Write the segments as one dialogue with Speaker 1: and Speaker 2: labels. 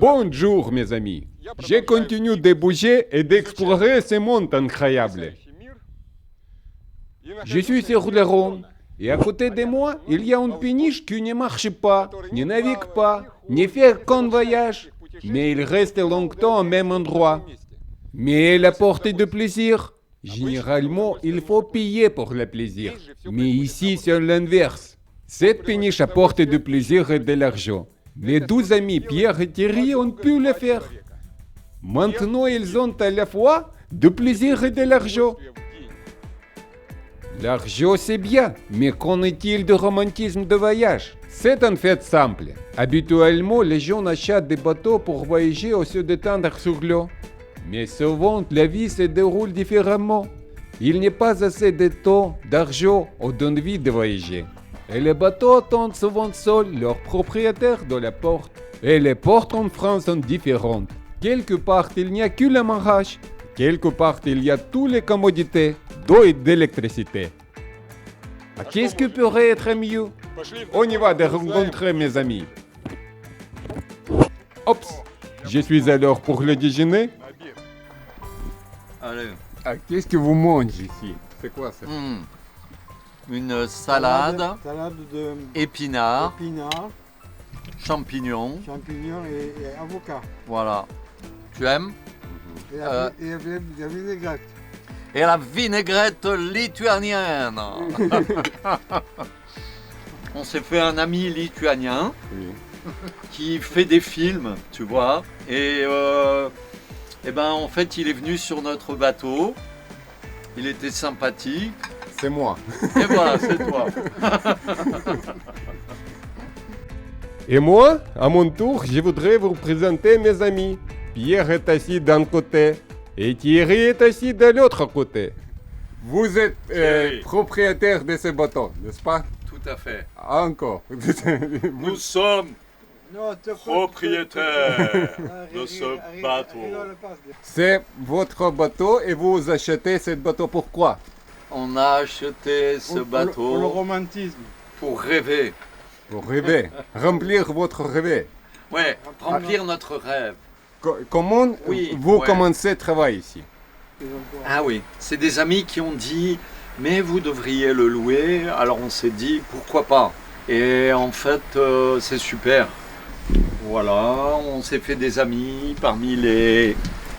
Speaker 1: Bonjour mes amis. Je continue de bouger et d'explorer ce monde incroyable. Je suis sur le Rhône. Et à côté de moi, il y a une péniche qui ne marche pas, ne navigue pas, ne fait qu'un voyage. Mais il reste longtemps au même endroit. Mais elle apporte du plaisir. Généralement, il faut payer pour le plaisir. Mais ici, c'est l'inverse. Cette péniche apporte du plaisir et de l'argent. Les deux amis Pierre et Thierry ont pu le faire. Maintenant, ils ont à la fois du plaisir et de l'argent. L'argent, c'est bien, mais qu'en est-il du romantisme de voyage? C'est en fait simple. Habituellement, les gens achètent des bateaux pour voyager ou se détendre sur l'eau. Mais souvent, la vie se déroule différemment. Il n'y a pas assez de temps, d'argent ou d'envie de voyager. Et les bateaux attendent souvent seuls leur propriétaire de la porte. Et les portes en France sont différentes. Quelque part, il n'y a que l'amarrage. Quelque part, il y a toutes les commodités d'eau et d'électricité. Qu'est-ce que pourrait être mieux? On y va de rencontrer mes amis. Oups, je suis à l'heure pour le déjeuner.
Speaker 2: Allez.
Speaker 1: Qu'est-ce que vous mangez ici? C'est quoi ça?
Speaker 2: Une salade,
Speaker 3: Salade de
Speaker 2: épinards,
Speaker 3: épinards,
Speaker 2: champignons,
Speaker 3: champignons et avocat.
Speaker 2: voilà. Tu aimes?
Speaker 3: Et la vinaigrette.
Speaker 2: Et la vinaigrette lituanienne. On s'est fait un ami lituanien
Speaker 1: Oui.
Speaker 2: qui fait des films, tu vois. Et ben en fait, il est venu sur notre bateau. Il était sympathique.
Speaker 1: C'est moi.
Speaker 2: Et voilà, c'est toi.
Speaker 1: Et moi, à mon tour, je voudrais vous présenter mes amis. Pierre est assis d'un côté et Thierry est assis de l'autre côté. Vous êtes
Speaker 2: Thierry.
Speaker 1: propriétaire de ce bateau, n'est-ce pas?
Speaker 2: Tout à fait.
Speaker 1: Encore.
Speaker 2: Nous sommes
Speaker 3: Non,
Speaker 2: propriétaires de ce bateau.
Speaker 1: C'est votre bateau et vous achetez ce bateau pourquoi?
Speaker 2: On a acheté ce
Speaker 3: Pour le
Speaker 2: bateau
Speaker 3: romantisme.
Speaker 2: pour rêver.
Speaker 1: Pour rêver, remplir votre rêve.
Speaker 2: Ouais, remplir notre rêve.
Speaker 1: Comment
Speaker 2: Oui,
Speaker 1: vous
Speaker 2: ouais.
Speaker 1: commencez le travail ici?
Speaker 2: Ah oui, c'est des amis qui ont dit mais vous devriez le louer. Alors on s'est dit pourquoi pas. Et en fait c'est super. Voilà, on s'est fait des amis parmi les...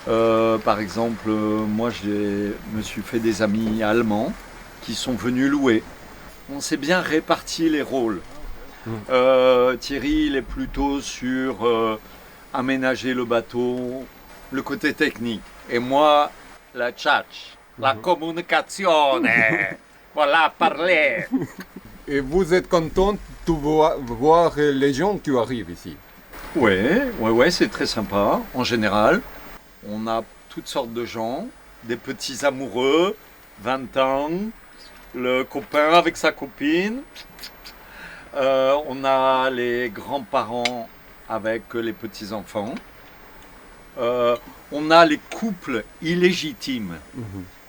Speaker 2: par exemple, moi je me suis fait des amis allemands qui sont venus louer. On s'est bien réparti les rôles. Thierry il est plutôt sur aménager le bateau, le côté technique. Et moi, la tchatch, la communication, voilà, parler.
Speaker 1: Et vous êtes content de voir les gens qui arrivent ici?
Speaker 2: Ouais, c'est très sympa. En général, on a toutes sortes de gens, des petits amoureux, 20 ans, le copain avec sa copine. On a les grands-parents avec les petits-enfants. On a les couples illégitimes.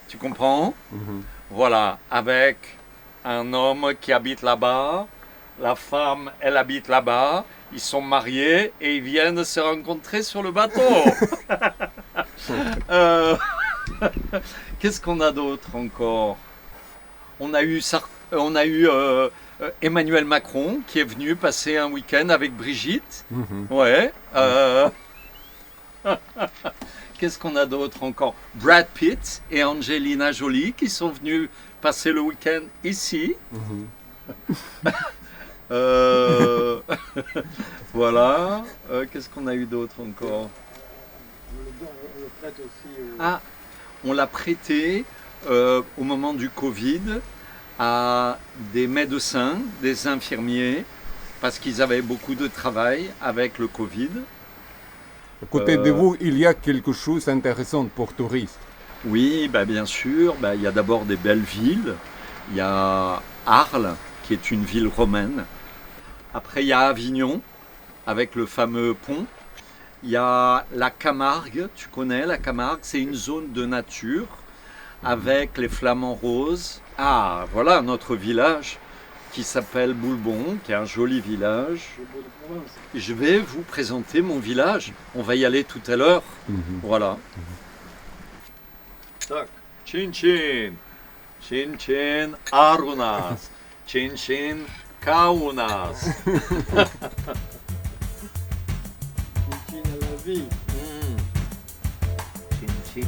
Speaker 2: Tu comprends? Voilà, avec un homme qui habite là-bas, la femme, elle habite là-bas, ils sont mariés et ils viennent se rencontrer sur le bateau. Qu'est-ce qu'on a d'autre encore? On a eu Emmanuel Macron qui est venu passer un week-end avec Brigitte. Ouais. Qu'est-ce qu'on a d'autre encore? Brad Pitt et Angelina Jolie qui sont venus passer le week-end ici. Voilà. Qu'est-ce qu'on a eu d'autre encore? Ah, on l'a prêté au moment du Covid à des médecins, des infirmiers, parce qu'ils avaient beaucoup de travail avec le Covid.
Speaker 1: À côté de vous, il y a quelque chose d'intéressant pour touristes.
Speaker 2: Oui, bah bien sûr. Bah, il y a d'abord des belles villes. Il y a Arles, qui est une ville romaine. Après, il y a Avignon, avec le fameux pont. Il y a la Camargue, tu connais la Camargue, c'est une zone de nature avec les flamants roses. Ah, voilà notre village qui s'appelle Boulbon, qui est un joli village. Je vais vous présenter mon village. On va y aller tout à l'heure. Voilà. Tac. Chin chin. Chin chin Arunas. Chin chin Kaunas.
Speaker 3: Chin à la vie.
Speaker 2: Chin chin.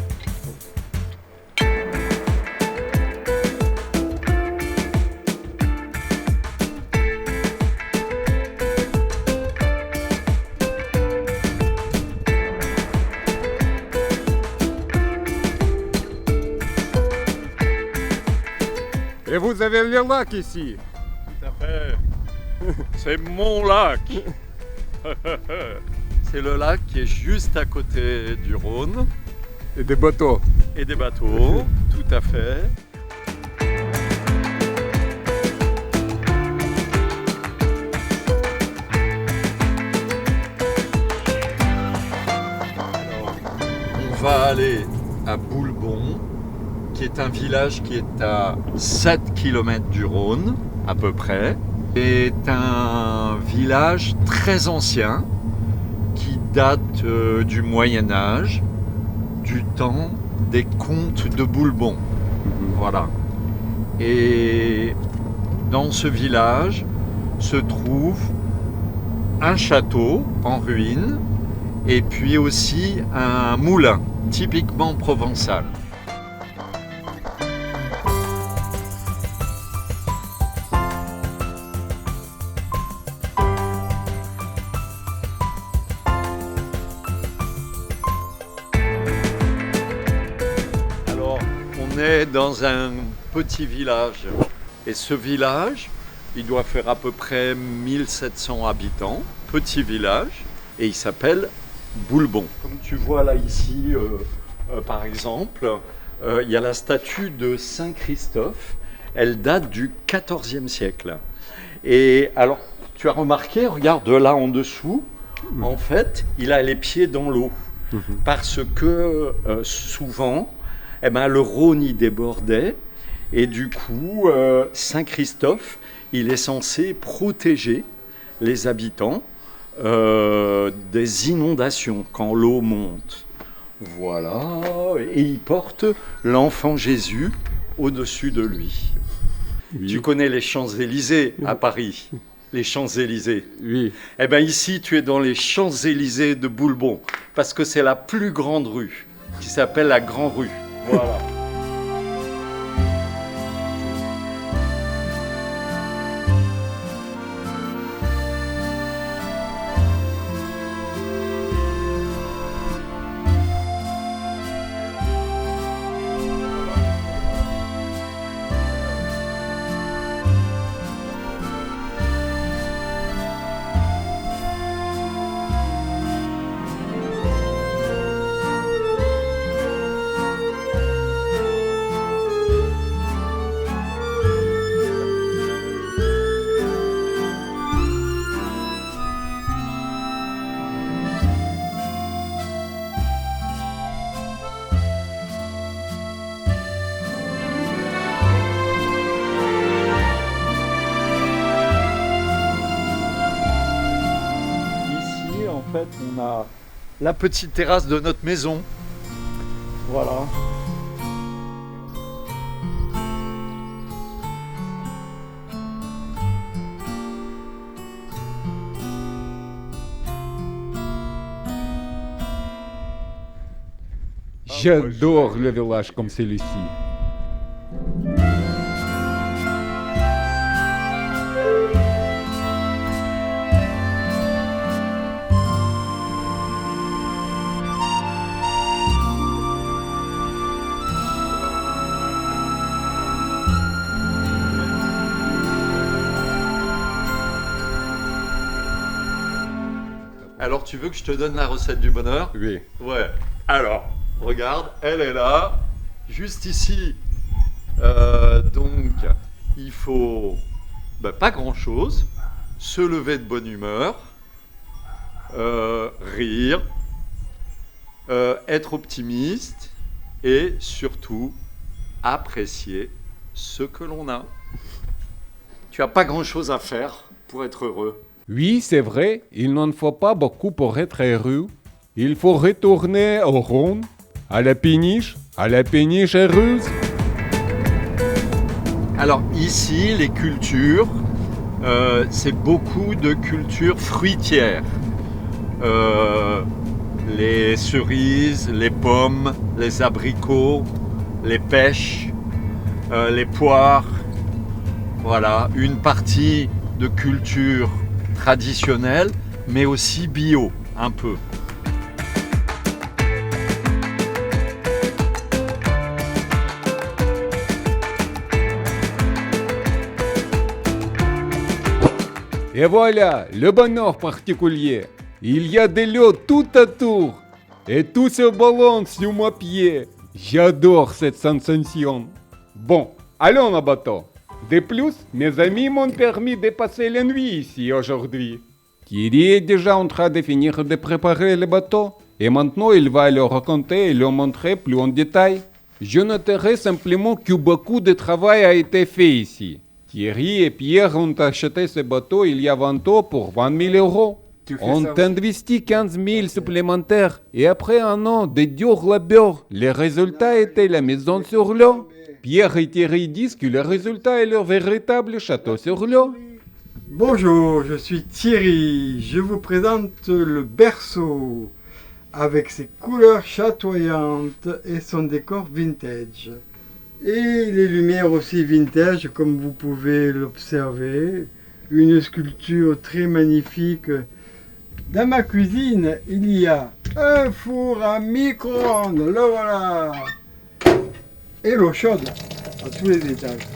Speaker 1: Et vous avez le lac ici.
Speaker 2: Tout à fait. C'est mon lac. C'est le lac qui est juste à côté du Rhône
Speaker 1: Et des bateaux.
Speaker 2: et des bateaux. Tout à fait. Alors, on va aller à Boulbon, qui est un village qui est à 7 km du Rhône, à peu près. C'est un village très ancien qui date du Moyen Âge, du temps des comtes de Boulbon. Voilà. Et dans ce village se trouve un château en ruine et puis aussi un moulin typiquement provençal. Alors, on est dans un petit village et ce village, il doit faire à peu près 1700 habitants, petit village, et il s'appelle Boulbon. Comme tu vois là ici, par exemple, il y a la statue de Saint Christophe, elle date du XIVe siècle. Et alors, tu as remarqué, regarde là en dessous, en fait, il a les pieds dans l'eau, parce que souvent, eh ben, le Rhône y débordait, et du coup, Saint Christophe, il est censé protéger les habitants des inondations quand l'eau monte. Voilà, et il porte l'enfant Jésus au-dessus de lui.
Speaker 1: Oui.
Speaker 2: Tu connais les Champs-Élysées à Paris, les Champs-Élysées.
Speaker 1: Oui.
Speaker 2: Eh bien ici, tu es dans les Champs-Élysées de Boulbon, parce que c'est la plus grande rue, qui s'appelle la Grand Rue. Voilà. Ici, en fait, on a la petite terrasse de notre maison. Voilà.
Speaker 1: J'adore le village comme celui-ci.
Speaker 2: Alors, tu veux que je te donne la recette du bonheur?
Speaker 1: Oui.
Speaker 2: Ouais. Alors, regarde, elle est là, juste ici. Donc, il faut pas grand-chose, se lever de bonne humeur, rire, être optimiste et surtout apprécier ce que l'on a. Tu n'as pas grand-chose à faire pour être heureux.
Speaker 1: Oui, c'est vrai, il n'en faut pas beaucoup pour être heureux. Il faut retourner au rond, à la péniche heureuse.
Speaker 2: Alors ici, les cultures, c'est beaucoup de cultures fruitières. Les cerises, les pommes, les abricots, les pêches, les poires. Voilà, une partie de culture traditionnelle, mais aussi bio, un peu.
Speaker 1: Et voilà, le bonheur particulier. Il y a de l'eau tout autour. Et tout se balance sous mes pieds. J'adore cette sensation. Bon, allons en bateau. De plus, mes amis m'ont permis de passer la nuit ici aujourd'hui. Thierry est déjà en train de finir de préparer le bateau. Et maintenant, il va le raconter et le montrer plus en détail. Je noterai simplement que beaucoup de travail a été fait ici. Thierry et Pierre ont acheté ce bateau il y a 20 ans pour 20 000 euros. On a investi 15 000 supplémentaires et après un an de dur labeur, le résultat était la maison sur l'eau. Pierre et Thierry disent que le résultat est leur véritable château sur l'eau.
Speaker 3: Bonjour, je suis Thierry. Je vous présente le berceau avec ses couleurs chatoyantes et son décor vintage. Et les lumières aussi vintage, comme vous pouvez l'observer. Une sculpture très magnifique. Dans ma cuisine, il y a un four à micro-ondes, le voilà. Et l'eau chaude à tous les étages.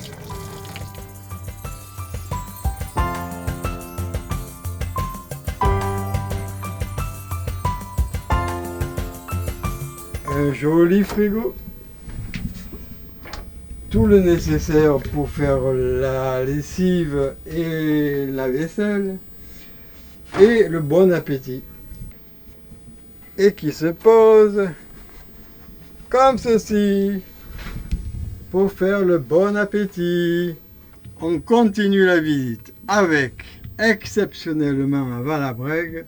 Speaker 3: Un joli frigo. Tout le nécessaire pour faire la lessive et la vaisselle. Et le bon appétit. Et qui se pose comme ceci pour faire le bon appétit. On continue la visite avec, exceptionnellement à Valabrègue,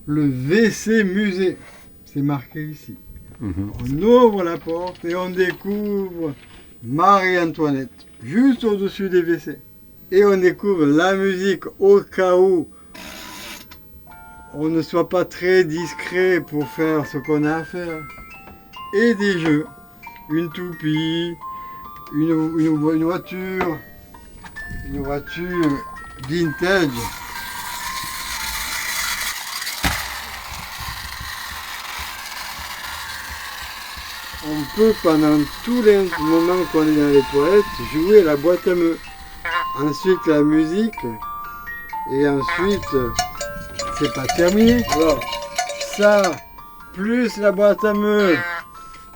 Speaker 3: le WC musée. C'est marqué ici. On ouvre la porte et on découvre Marie-Antoinette, juste au-dessus des WC. Et on découvre la musique au cas où on ne soit pas très discret pour faire ce qu'on a à faire. Et des jeux, une toupie, une voiture vintage. On peut pendant tous les moments qu'on est dans les toilettes jouer à la boîte à meux. Ensuite la musique et ensuite c'est pas terminé. Alors ça, plus la boîte à meux,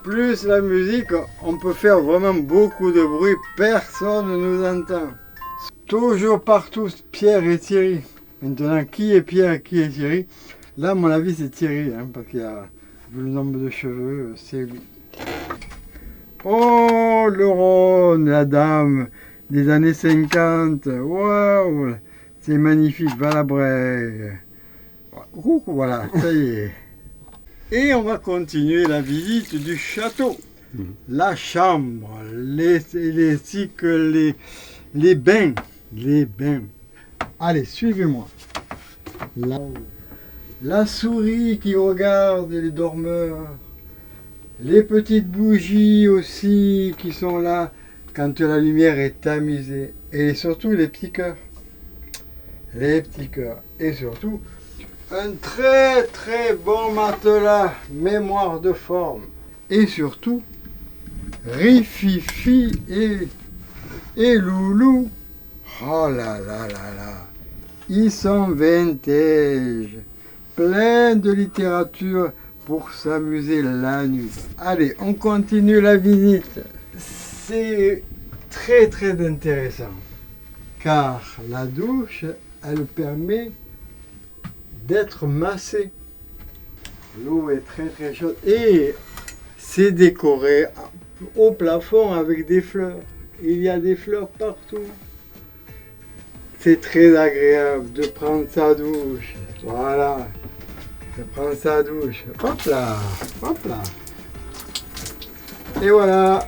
Speaker 3: plus la musique, on peut faire vraiment beaucoup de bruit, personne ne nous entend. Toujours partout Pierre et Thierry. Maintenant, qui est Pierre, qui est Thierry? Là, à mon avis, c'est Thierry, hein, parce qu'il y a, vu le nombre de cheveux, c'est lui. Oh, le Rhône, la dame des années 50. Waouh, c'est magnifique, Valabrègue. Voilà, ça y est. Et on va continuer la visite du château. La chambre, ainsi que les bains. Les bains. Allez, suivez-moi. La souris qui regarde les dormeurs. Les petites bougies aussi qui sont là quand la lumière est tamisée. Et surtout les petits cœurs. Les petits cœurs. Et surtout, un très très bon matelas, mémoire de forme. Et surtout, Rififi et Loulou. Oh là là là là. Ils sont vintage. Plein de littérature pour s'amuser la nuit. Allez, on continue la visite. C'est très très intéressant. Car la douche, elle permet d'être massée. L'eau est très très chaude et c'est décoré au plafond avec des fleurs. Il y a des fleurs partout. c'est très agréable de prendre sa douche. Voilà. De prendre sa douche. Hop là. Hop là. Et voilà.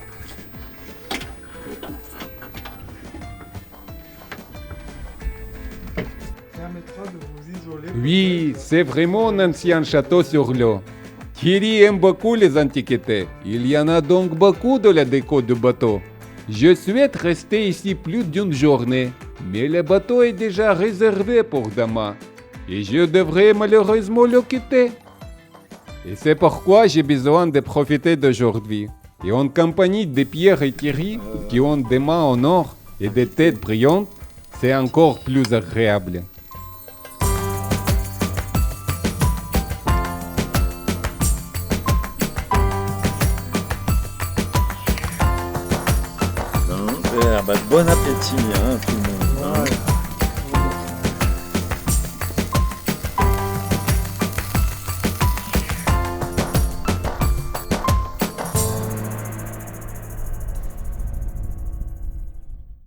Speaker 3: Permettra de vous isoler.
Speaker 1: Oui, c'est vraiment un ancien château sur l'eau. Thierry aime beaucoup les antiquités. Il y en a donc beaucoup de la déco du bateau. Je souhaite rester ici plus d'une journée, mais le bateau est déjà réservé pour demain. Et je devrais malheureusement le quitter. Et c'est pourquoi j'ai besoin de profiter d'aujourd'hui. Et en compagnie de Pierre et Thierry, qui ont des mains en or et des têtes brillantes, c'est encore plus agréable.
Speaker 2: Bon appétit, hein, tout le monde. Hein.
Speaker 3: Voilà.